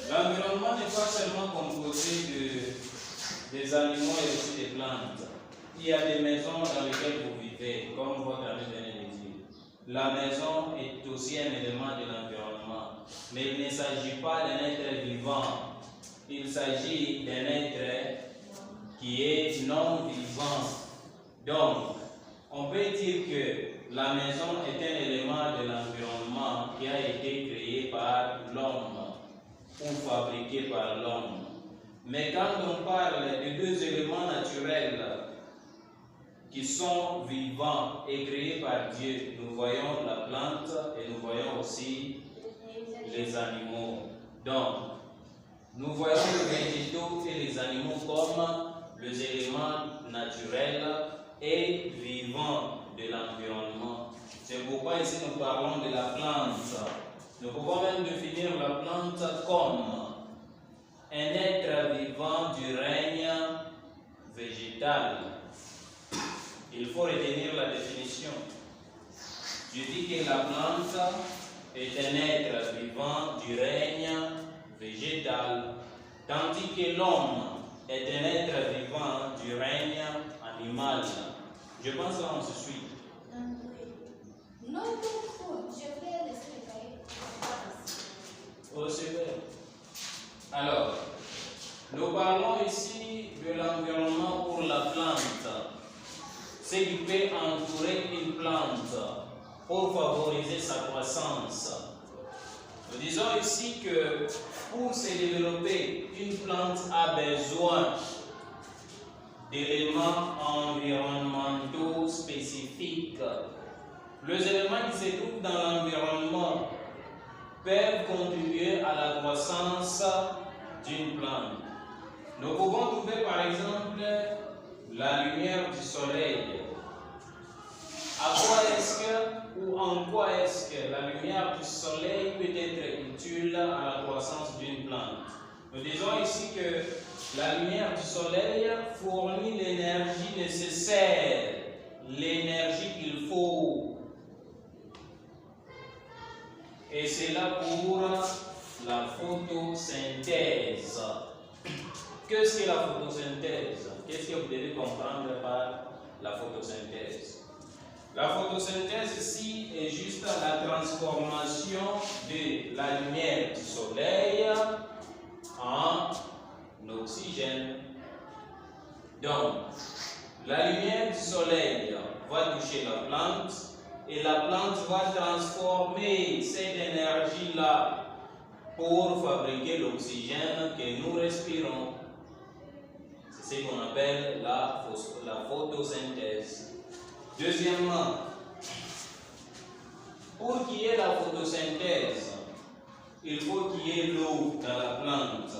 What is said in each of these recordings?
L'environnement n'est pas seulement composé des animaux et aussi des plantes. Il y a des maisons dans lesquelles vous vivez, comme votre ami venait de dire. La maison est aussi un élément de l'environnement. Mais il ne s'agit pas d'un être vivant. Il s'agit d'un être qui est non vivant. Donc, on peut dire que la maison est un élément de l'environnement qui a été créé par l'homme ou fabriqué par l'homme. Mais quand on parle de deux éléments naturels qui sont vivants et créés par Dieu, nous voyons la plante et nous voyons aussi les animaux. Donc, nous voyons les végétaux et les animaux comme les éléments naturels et vivants de l'environnement. C'est pourquoi ici nous parlons de la plante. Nous pouvons même définir la plante comme un être vivant du règne végétal. Il faut retenir la définition. Je dis que la plante est un être vivant du règne végétal, tandis que l'homme est un être vivant du règne animal. Je pense qu'on se suit. Non, je vais l'expliquer. Oh, super. Alors, nous parlons ici de l'environnement pour la plante. Ce qui peut entourer une plante pour favoriser sa croissance. Nous disons ici que pour se développer, une plante a besoin d'éléments environnementaux spécifiques. Les éléments qui se trouvent dans l'environnement peuvent contribuer à la croissance d'une plante. Nous pouvons trouver par exemple la lumière du soleil. À quoi est-ce que, ou en quoi est-ce que la lumière du soleil peut être utile à la croissance d'une plante? Nous disons ici que la lumière du soleil fournit l'énergie nécessaire, l'énergie qu'il faut. Et c'est là pour la photosynthèse. Qu'est-ce que la photosynthèse? Qu'est-ce que vous devez comprendre par la photosynthèse? La photosynthèse ici est juste la transformation de la lumière du soleil en oxygène. Donc, la lumière du soleil va toucher la plante et la plante va transformer cette énergie-là pour fabriquer l'oxygène que nous respirons. C'est ce qu'on appelle la photosynthèse. Deuxièmement, pour qu'il y ait la photosynthèse, il faut qu'il y ait l'eau dans la plante.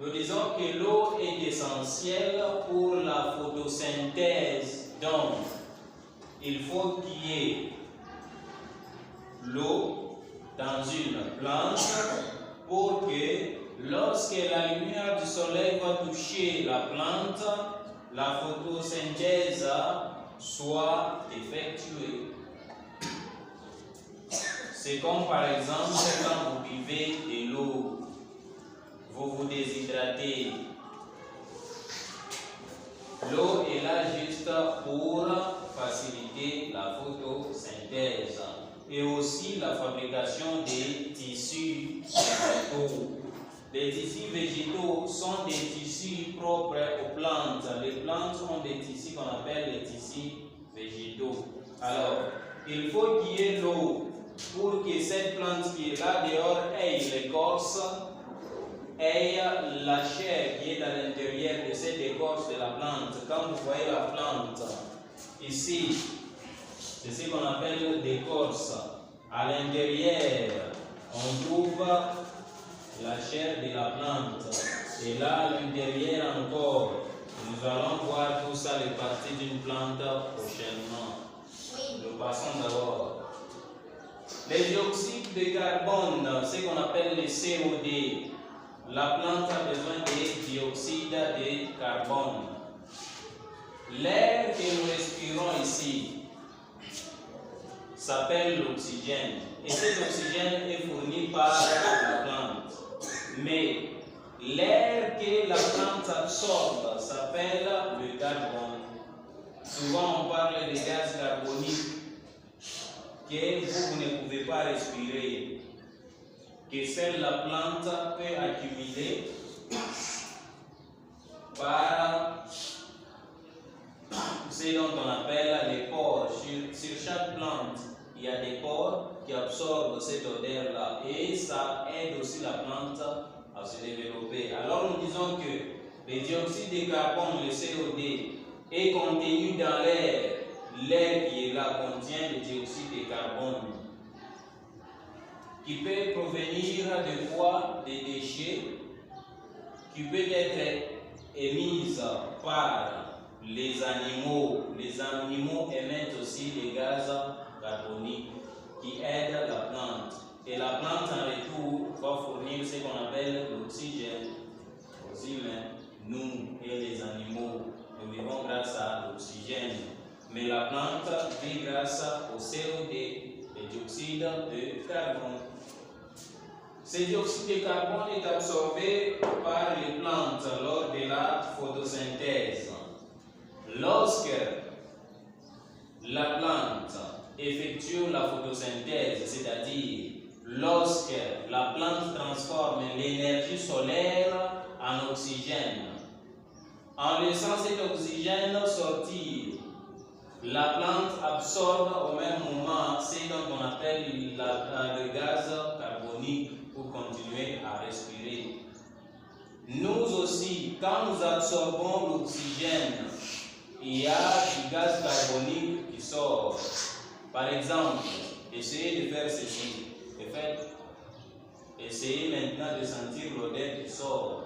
Nous disons que l'eau est essentielle pour la photosynthèse. Donc, il faut qu'il y ait l'eau dans une plante pour que lorsque la lumière du soleil va toucher la plante, la photosynthèse soit effectuée. C'est comme par exemple quand vous buvez de l'eau, vous vous déshydratez. L'eau est là juste pour faciliter la photosynthèse et aussi la fabrication des tissus végétaux. Les tissus végétaux sont des tissus propres aux plantes. Les plantes ont des tissus qu'on appelle les tissus végétaux. Alors, il faut qu'il y ait l'eau pour que cette plante qui est là dehors ait l'écorce, ait la chair qui est à l'intérieur de cette écorce de la plante. Quand vous voyez la plante, ici, c'est ce qu'on appelle l'écorce. À l'intérieur, on trouve la chair de la plante. Et là, à l'intérieur encore, nous allons voir tout ça, les parties d'une plante prochainement. Nous passons d'abord. Les dioxydes de carbone, ce qu'on appelle les COD. La plante a besoin de dioxyde de carbone. L'air que nous respirons ici s'appelle l'oxygène. Et cet oxygène est fourni par la plante. Mais l'air que la plante absorbe s'appelle le carbone. Souvent on parle des gaz carboniques que vous ne pouvez pas respirer, que seule la plante peut accumuler par ce dont on appelle les pores. Sur chaque plante, il y a des pores qui absorbent cette odeur-là et ça aide aussi la plante à se développer. Alors nous disons que le dioxyde de carbone, le CO2, est contenu dans l'air. L'air qui est là contient le dioxyde de carbone qui peut provenir de quoi? Des déchets, qui peut être émise par les animaux. Les animaux émettent aussi des gaz carboniques qui aident la plante. Et la plante en retour va fournir ce qu'on appelle l'oxygène aux humains. Nous et les animaux, nous vivons grâce à l'oxygène. Mais la plante vit grâce au CO2, le dioxyde de carbone. Ce dioxyde de carbone est absorbé par les plantes lors de la photosynthèse. Lorsque la plante effectue la photosynthèse, c'est-à-dire lorsque la plante transforme l'énergie solaire en oxygène, en laissant cet oxygène sortir, la plante absorbe au même moment ce dont on appelle le gaz carbonique pour continuer à respirer. Nous aussi, quand nous absorbons l'oxygène, il y a du gaz carbonique qui sort. Par exemple, essayez de faire ceci. Essayez maintenant de sentir l'odeur qui sort.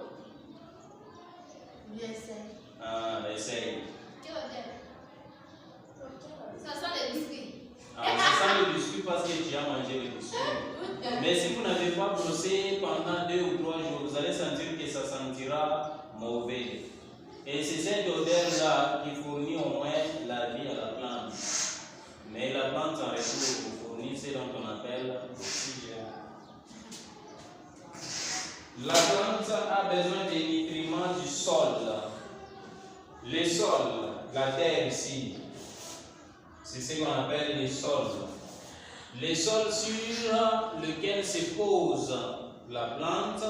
J'essaie. Essaye. Quelle odeur? Ça sent le biscuit. Ça sent le biscuit parce que tu as mangé le biscuit. Mais si vous n'avez pas brossé pendant 2 ou 3 jours, vous allez sentir que ça sentira mauvais. Et c'est cette odeur-là qui fournit au moins la vie à la plante. Mais la plante en retour fournit ce dont on appelle l'oxygène. La plante a besoin des nutriments du sol. Le sol, la terre ici, c'est ce qu'on appelle le sol. Le sol sur lequel se pose la plante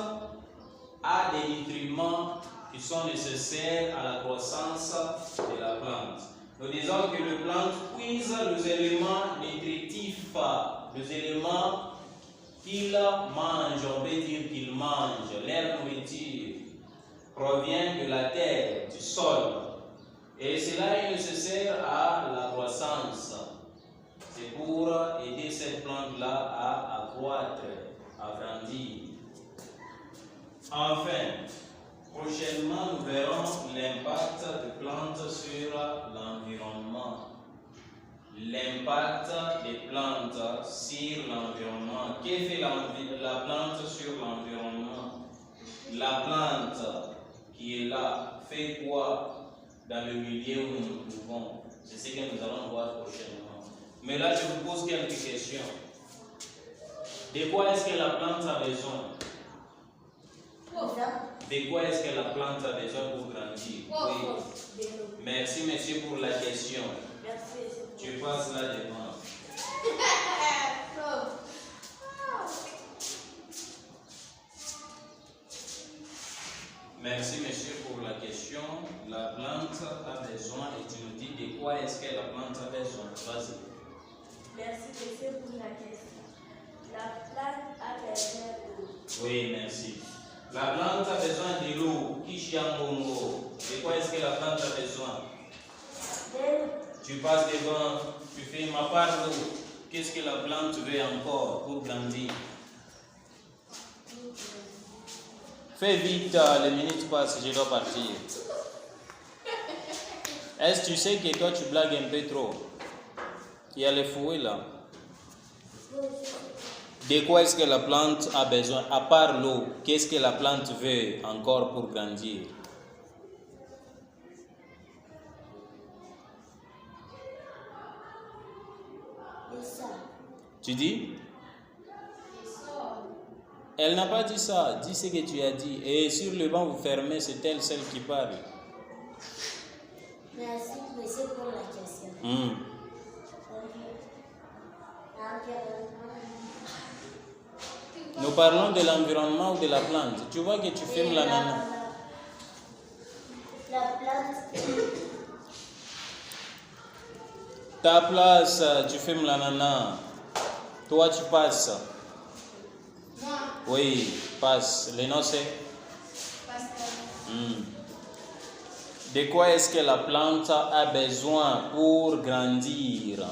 a des nutriments qui sont nécessaires à la croissance de la plante. Nous disons que la plante puise les éléments nutritifs, les éléments qu'il mange, on peut dire qu'il mange. Leur nourriture provient de la terre, du sol. Et cela est nécessaire à la croissance. C'est pour aider cette plante-là à accroître, à grandir. Enfin, prochainement, nous verrons l'impact des plantes sur l'environnement. L'impact des plantes sur l'environnement. Que fait la plante sur l'environnement? La plante qui est là fait quoi dans le milieu où nous nous trouvons? C'est ce que nous allons voir prochainement. Mais là, je vous pose quelques questions. De quoi est-ce que la plante a besoin? De quoi est-ce que la plante a besoin pour grandir? Oui. Merci, monsieur, pour la question. Tu passes là devant. Merci, monsieur, pour la question. La plante a besoin, et tu nous dis de quoi est-ce que la plante a besoin? Vas-y. Merci, monsieur, pour la question. La plante a besoin d'eau. Oui, merci. La plante a besoin de l'eau. Kishiambongo. De quoi est-ce que la plante a besoin? Tu passes devant, tu fais ma part d'eau. Qu'est-ce que la plante veut encore pour grandir? Fais vite, les minutes passent, je dois partir. Est-ce que tu sais que toi tu blagues un peu trop? Il y a les fouets là. De quoi est-ce que la plante a besoin? À part l'eau, qu'est-ce que la plante veut encore pour grandir? Le sol. Tu dis? Le sol. Elle n'a pas dit ça. Dis ce que tu as dit. Et sur le banc, vous fermez, c'est elle, celle qui parle. Merci, monsieur, pour la question. Nous parlons de l'environnement ou de la plante. Tu vois que tu fermes la nana. La plante. Ta place, tu fermes la nana. Toi, tu passes. Moi. Oui, passe. Le nom c'est Pascal. De quoi est-ce que la plante a besoin pour grandir?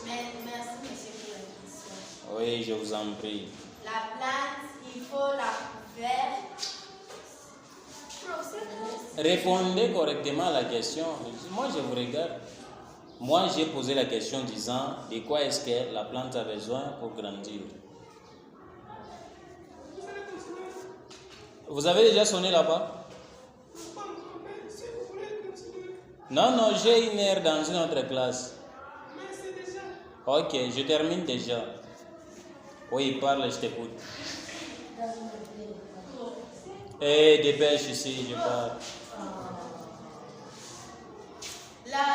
Merci, monsieur, pour la question. Oui, je vous en prie. La plante, il faut la couvrir. Répondez correctement à la question. Moi, je vous regarde. Moi, j'ai posé la question disant de quoi est-ce que la plante a besoin pour grandir? Vous avez déjà sonné là-bas? Non, non, j'ai une heure dans une autre classe. Ok, je termine déjà. Oui, parle, je t'écoute. Eh, dépêche ici, je parle. La